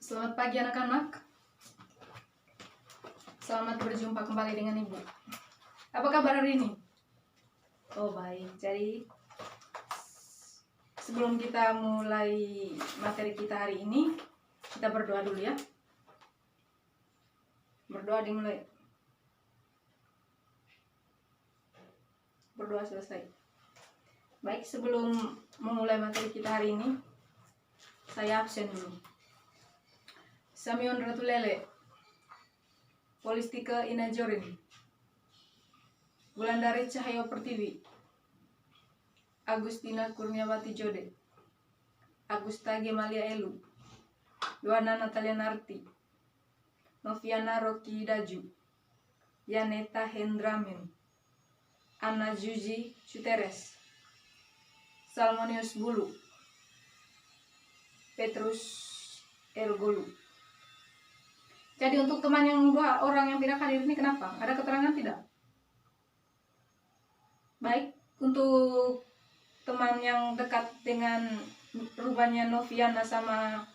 Selamat pagi anak-anak. Selamat berjumpa kembali dengan Ibu. Apa kabar hari ini? Oh baik, jadi sebelum kita mulai materi kita hari ini, kita berdoa dulu ya. Berdoa dimulai. Berdoa selesai. Baik, sebelum memulai materi kita hari ini, saya absen dulu. Samion Ratulele, Polistika Inajorin, Wulandari Cahyo Pertiwi, Agustina Kurniawati Jode, Agusta Gemalia Elu, Yohana Natalia Narti, Noviana Rocky Daju, Yaneta Hendramin, Anna Juji Cuteres, Salmonius Bulu, Petrus Ergolu. Jadi untuk teman yang dua orang yang tidak hadir ini kenapa? Ada keterangan tidak? Baik, untuk teman yang dekat dengan rupanya Noviana sama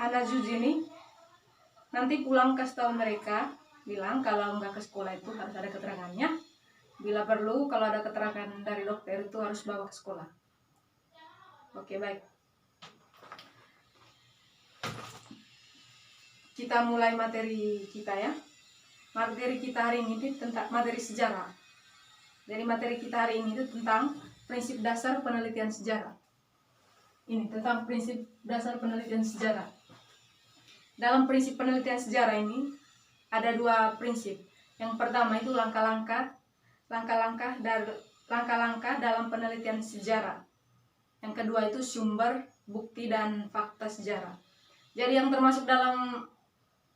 Ana Juji ini, nanti pulang kasih tahu mereka, bilang kalau nggak ke sekolah itu harus ada keterangannya. Bila perlu, kalau ada keterangan dari dokter itu harus bawa ke sekolah. Oke, baik. Kita mulai materi kita ya. Materi kita hari ini tentang materi sejarah. Jadi materi kita hari ini itu tentang prinsip dasar penelitian sejarah. Ini tentang prinsip dasar penelitian sejarah. Dalam prinsip penelitian sejarah ini ada dua prinsip. Yang pertama itu langkah-langkah dalam penelitian sejarah. Yang kedua itu sumber, bukti, dan fakta sejarah. Jadi yang termasuk dalam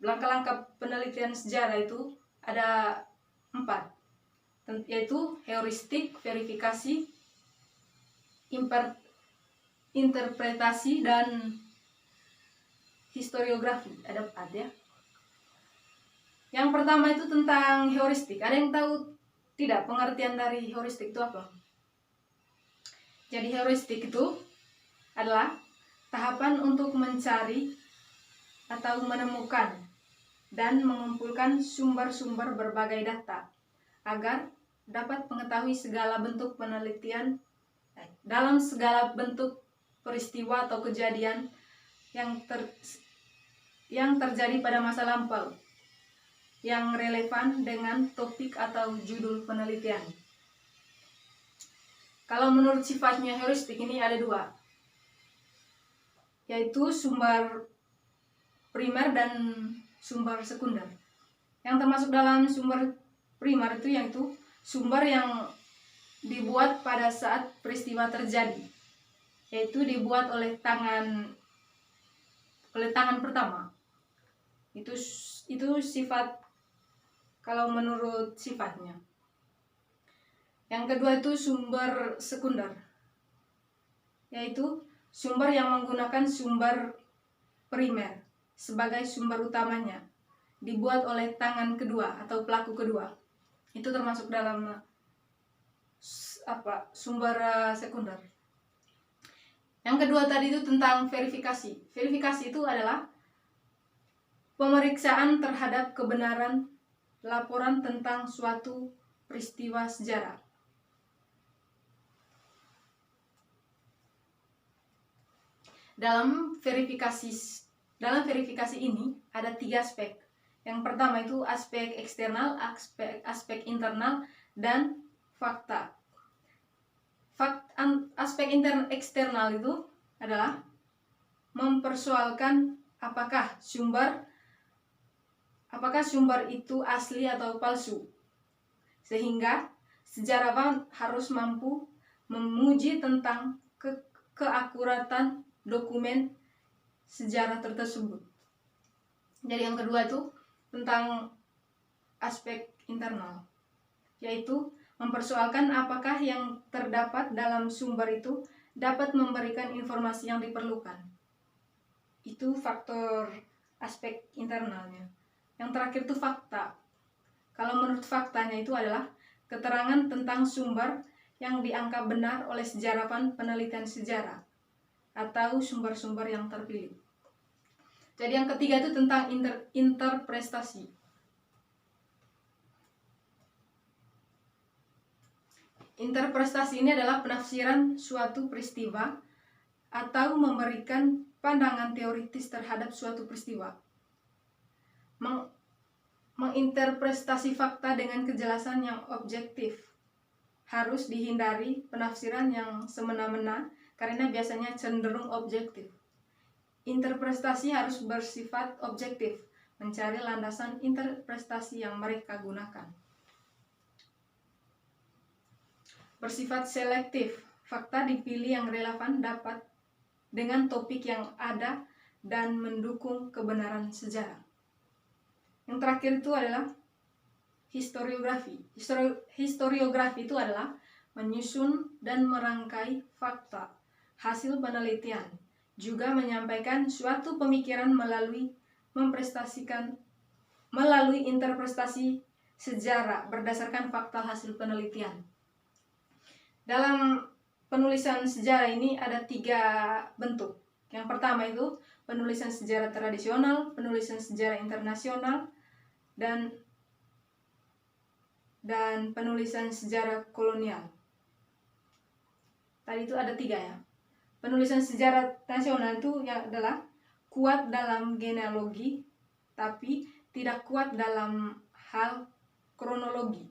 langkah-langkah penelitian sejarah itu ada 4, yaitu heuristik, verifikasi, interpretasi, dan historiografi. Ada 4 ya. Yang pertama itu tentang heuristik. Ada yang tahu tidak pengertian dari heuristik itu apa? Jadi heuristik itu adalah tahapan untuk mencari atau menemukan dan mengumpulkan sumber-sumber berbagai data agar dapat mengetahui segala bentuk penelitian dalam segala bentuk peristiwa atau kejadian yang terjadi pada masa lampau yang relevan dengan topik atau judul penelitian. Kalau menurut sifatnya heuristik ini ada 2, yaitu sumber primer dan sumber sekunder. Yang termasuk dalam sumber primer itu yaitu sumber yang dibuat pada saat peristiwa terjadi, yaitu dibuat oleh tangan pertama. Itu sifat kalau menurut sifatnya. Yang kedua itu sumber sekunder, yaitu sumber yang menggunakan sumber primer sebagai sumber utamanya, dibuat oleh tangan kedua atau pelaku kedua. Itu termasuk dalam sumber sekunder. Yang kedua tadi itu tentang verifikasi. Verifikasi itu adalah pemeriksaan terhadap kebenaran laporan tentang suatu peristiwa sejarah. Dalam verifikasi ini ada 3 aspek. Yang pertama itu aspek eksternal, aspek internal, dan fakta. Aspek eksternal itu adalah mempersoalkan apakah sumber itu asli atau palsu, sehingga sejarawan harus mampu menguji tentang keakuratan dokumen sejarah tersebut. Jadi yang kedua itu tentang aspek internal, yaitu mempersoalkan apakah yang terdapat dalam sumber itu dapat memberikan informasi yang diperlukan. Itu faktor aspek internalnya. Yang terakhir itu fakta. Kalau menurut faktanya itu adalah keterangan tentang sumber yang dianggap benar oleh sejarawan penelitian sejarah atau sumber-sumber yang terpilih. Jadi yang ketiga itu tentang interpretasi. Interpretasi ini adalah penafsiran suatu peristiwa atau memberikan pandangan teoritis terhadap suatu peristiwa. Menginterpretasi fakta dengan kejelasan yang objektif. Harus dihindari penafsiran yang semena-mena karena biasanya cenderung objektif. Interpretasi harus bersifat objektif, mencari landasan interpretasi yang mereka gunakan. Bersifat selektif, fakta dipilih yang relevan dapat dengan topik yang ada dan mendukung kebenaran sejarah. Yang terakhir itu adalah historiografi. Historiografi itu adalah menyusun dan merangkai fakta, hasil penelitian, juga menyampaikan suatu pemikiran melalui interpretasi sejarah berdasarkan fakta hasil penelitian. Dalam penulisan sejarah ini ada 3 bentuk. Yang pertama itu penulisan sejarah tradisional, penulisan sejarah internasional, dan penulisan sejarah kolonial. Tadi itu ada 3 ya. Penulisan sejarah nasional itu adalah kuat dalam genealogi, tapi tidak kuat dalam hal kronologi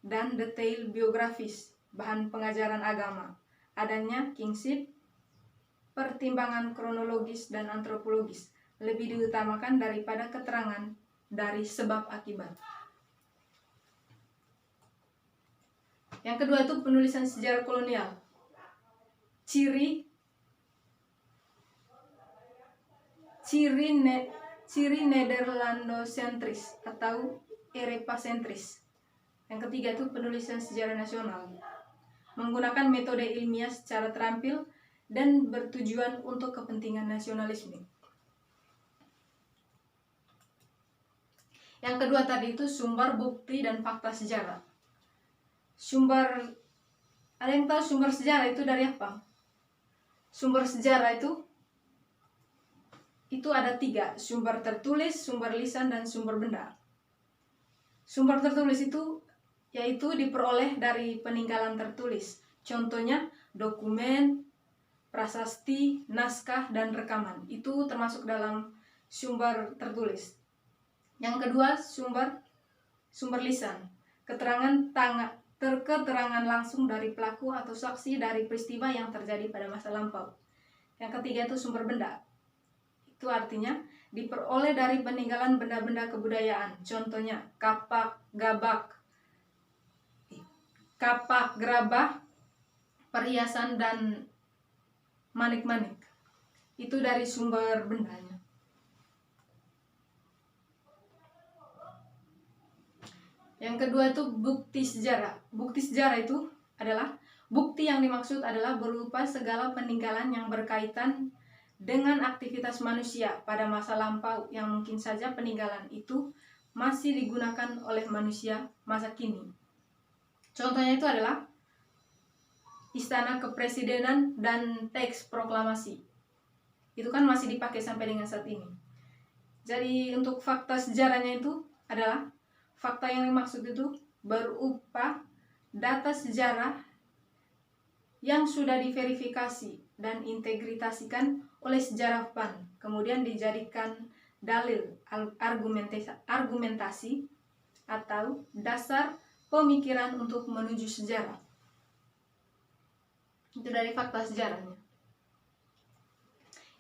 dan detail biografis, bahan pengajaran agama, adanya kingship, pertimbangan kronologis dan antropologis, lebih diutamakan daripada keterangan dari sebab akibat. Yang kedua itu penulisan sejarah kolonial. Ciri Nederlandosentris atau Eropa-sentris. Yang ketiga itu penulisan sejarah nasional. Menggunakan metode ilmiah secara terampil dan bertujuan untuk kepentingan nasionalisme. Yang kedua tadi itu sumber, bukti, dan fakta sejarah. Ada yang tahu sumber sejarah itu dari apa? Sumber sejarah itu ada 3, sumber tertulis, sumber lisan, dan sumber benda. Sumber tertulis itu yaitu diperoleh dari peninggalan tertulis. Contohnya dokumen, prasasti, naskah, dan rekaman. Itu termasuk dalam sumber tertulis. Yang kedua sumber lisan. Keterangan langsung dari pelaku atau saksi dari peristiwa yang terjadi pada masa lampau. Yang ketiga itu sumber benda. Itu artinya diperoleh dari peninggalan benda-benda kebudayaan. Contohnya kapak, gerabah, perhiasan, dan manik-manik. Itu dari sumber bendanya. Yang kedua itu bukti sejarah. Bukti sejarah itu adalah bukti yang dimaksud adalah berupa segala peninggalan yang berkaitan dengan aktivitas manusia pada masa lampau yang mungkin saja peninggalan itu masih digunakan oleh manusia masa kini. Contohnya itu adalah istana kepresidenan dan teks proklamasi. Itu kan masih dipakai sampai dengan saat ini. Jadi untuk fakta sejarahnya itu adalah fakta yang dimaksud itu berupa data sejarah yang sudah diverifikasi dan integritasikan oleh sejarawan, kemudian dijadikan dalil, argumentasi atau dasar pemikiran untuk menuju sejarah. Itu dari fakta sejarahnya.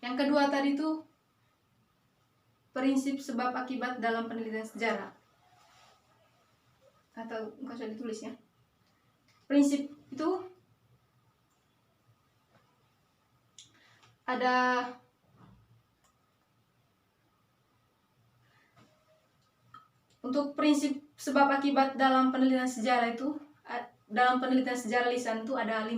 Yang kedua tadi itu prinsip sebab akibat dalam penelitian sejarah. Atau enggak usah ditulis ya. Prinsip itu ada untuk prinsip sebab akibat dalam penelitian sejarah itu, dalam penelitian sejarah lisan itu ada 5.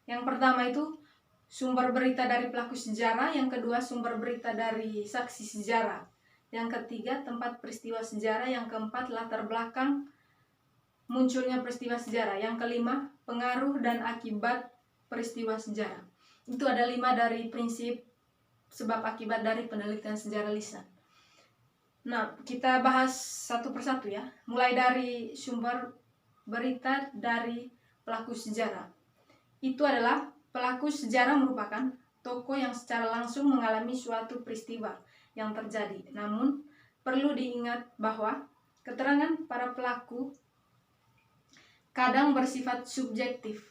Yang pertama itu sumber berita dari pelaku sejarah, yang kedua sumber berita dari saksi sejarah, yang ketiga tempat peristiwa sejarah, yang keempat latar belakang munculnya peristiwa sejarah, yang kelima pengaruh dan akibat peristiwa sejarah. Itu ada 5 dari prinsip sebab akibat dari penelitian sejarah lisan. Nah, kita bahas satu persatu ya. Mulai dari sumber berita dari pelaku sejarah. Itu adalah pelaku sejarah merupakan tokoh yang secara langsung mengalami suatu peristiwa yang terjadi. Namun, perlu diingat bahwa keterangan para pelaku kadang bersifat subjektif.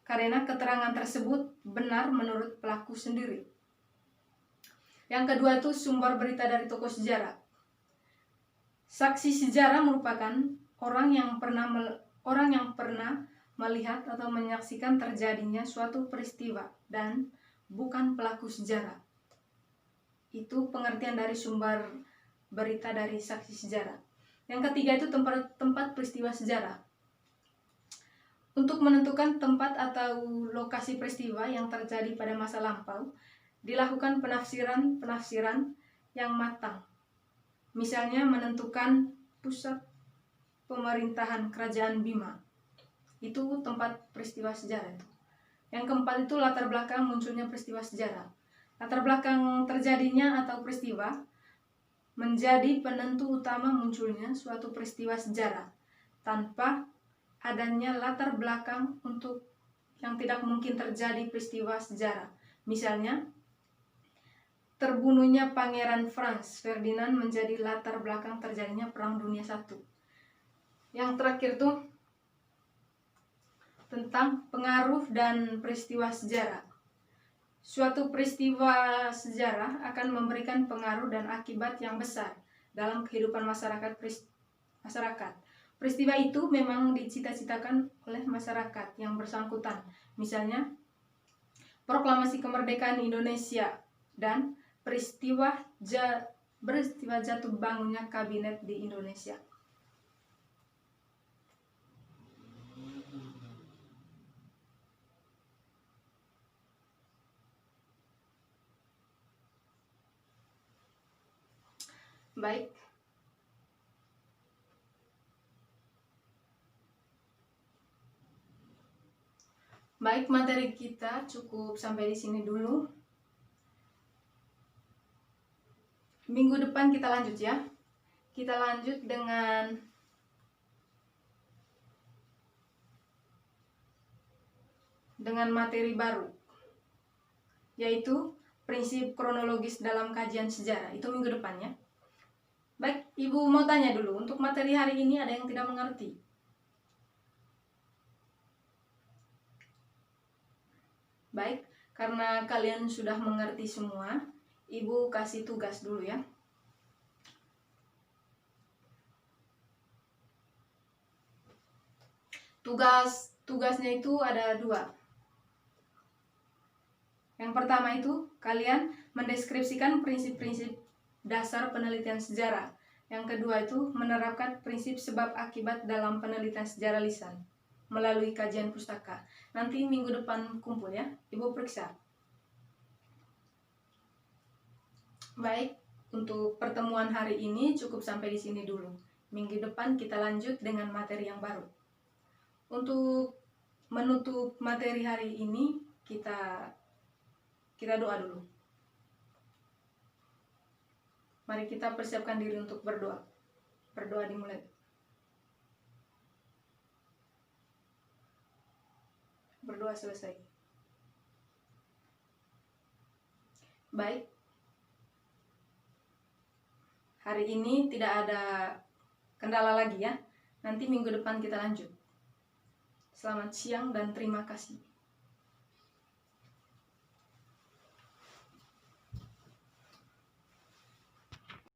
Karena keterangan tersebut benar menurut pelaku sendiri. Yang kedua itu sumber berita dari tokoh sejarah. Saksi sejarah merupakan orang yang pernah melihat atau menyaksikan terjadinya suatu peristiwa dan bukan pelaku sejarah. Itu pengertian dari sumber berita dari saksi sejarah. Yang ketiga itu tempat peristiwa sejarah. Untuk menentukan tempat atau lokasi peristiwa yang terjadi pada masa lampau, dilakukan penafsiran yang matang. Misalnya menentukan pusat pemerintahan kerajaan Bima. Itu tempat peristiwa sejarah itu. Yang keempat itu latar belakang munculnya peristiwa sejarah. Latar belakang terjadinya atau peristiwa menjadi penentu utama munculnya suatu peristiwa sejarah. Tanpa adanya latar belakang untuk yang tidak mungkin terjadi peristiwa sejarah. Misalnya, terbunuhnya Pangeran Franz Ferdinand menjadi latar belakang terjadinya Perang Dunia I. Yang terakhir tuh tentang pengaruh dan peristiwa sejarah. Suatu peristiwa sejarah akan memberikan pengaruh dan akibat yang besar dalam kehidupan masyarakat. Peristiwa itu memang dicita-citakan oleh masyarakat yang bersangkutan. Misalnya, proklamasi kemerdekaan Indonesia dan peristiwa jatuh bangunnya kabinet di Indonesia. Baik. Baik, materi kita cukup sampai di sini dulu. Minggu depan kita lanjut ya. Kita lanjut dengan materi baru, yaitu prinsip kronologis dalam kajian sejarah. Itu minggu depan ya. Baik, Ibu mau tanya dulu, untuk materi hari ini ada yang tidak mengerti? Baik, karena kalian sudah mengerti semua, Ibu kasih tugas dulu ya. Tugasnya itu ada 2. Yang pertama itu kalian mendeskripsikan prinsip-prinsip dasar penelitian sejarah. Yang kedua itu menerapkan prinsip sebab akibat dalam penelitian sejarah lisan melalui kajian pustaka. Nanti minggu depan kumpul ya, Ibu periksa. Baik, untuk pertemuan hari ini cukup sampai di sini dulu. Minggu depan kita lanjut dengan materi yang baru. Untuk menutup materi hari ini, kita doa dulu. Mari kita persiapkan diri untuk berdoa. Berdoa dimulai. Berdoa selesai. Baik. Hari ini tidak ada kendala lagi ya. Nanti minggu depan kita lanjut. Selamat siang dan terima kasih.